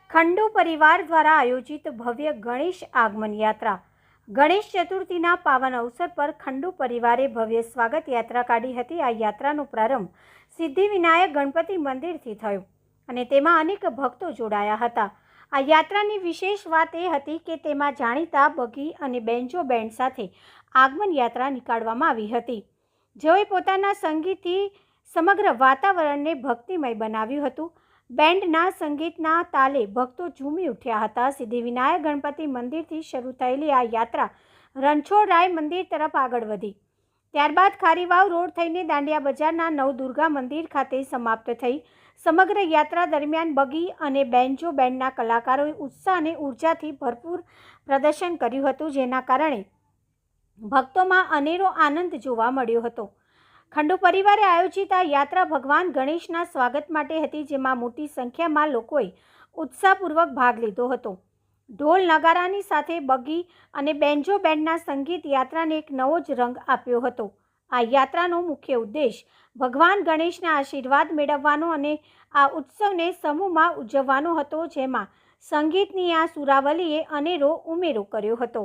ખંડુ પરિવાર દ્વારા આયોજિત ભવ્ય ગણેશ આગમન યાત્રા. ગણેશ ચતુર્થીના પાવન અવસર પર ખંડુ પરિવારે ભવ્ય સ્વાગત યાત્રા કાઢી હતી. આ યાત્રાનો પ્રારંભ સિદ્ધિવિનાયક ગણપતિ મંદિરથી થયો અને તેમાં અનેક ભક્તો જોડાયા હતા. આ યાત્રાની વિશેષ વાત એ હતી કે તેમાં જાણીતા બગી અને બેન્જો બેન્ડ સાથે આગમન યાત્રા નીકાળવામાં આવી હતી, જેઓએ પોતાના સંગીતથી સમગ્ર વાતાવરણને ભક્તિમય બનાવ્યું હતું. બેન્ડના સંગીતના તાલે ભક્તો ઝૂમી ઉઠ્યા હતા. સિદ્ધિવિનાયક ગણપતિ મંદિરથી શરૂ થયેલી આ યાત્રા રણછોડરાય મંદિર તરફ આગળ વધી. ત્યારબાદ ખારીવાવ રોડ થઈને દાંડિયા બજારના નવદુર્ગા મંદિર ખાતે સમાપ્ત થઈ. સમગ્ર યાત્રા દરમિયાન બગી અને બેન્જો બેન્ડના કલાકારોએ ઉત્સાહ અને ઉર્જાથી ભરપૂર પ્રદર્શન કર્યું હતું, જેના કારણે ભક્તોમાં અનેરો આનંદ જોવા મળ્યો હતો. ખંડુ પરિવારે આયોજિત આ યાત્રા ભગવાન ગણેશના સ્વાગત માટે હતી, જેમાં મોટી સંખ્યામાં લોકોએ ઉત્સાહપૂર્વક ભાગ લીધો હતો. ઢોલ નગારાની સાથે બગી અને બેન્જો બેન્ડના સંગીત યાત્રાને એક નવો જ રંગ આપ્યો હતો. આ યાત્રાનો મુખ્ય ઉદ્દેશ ભગવાન ગણેશના આશીર્વાદ મેળવવાનો અને આ ઉત્સવને સમૂહમાં ઉજવવાનો હતો, જેમાં સંગીતની આ સુરાવલીએ અનેરો ઉમેરો કર્યો હતો.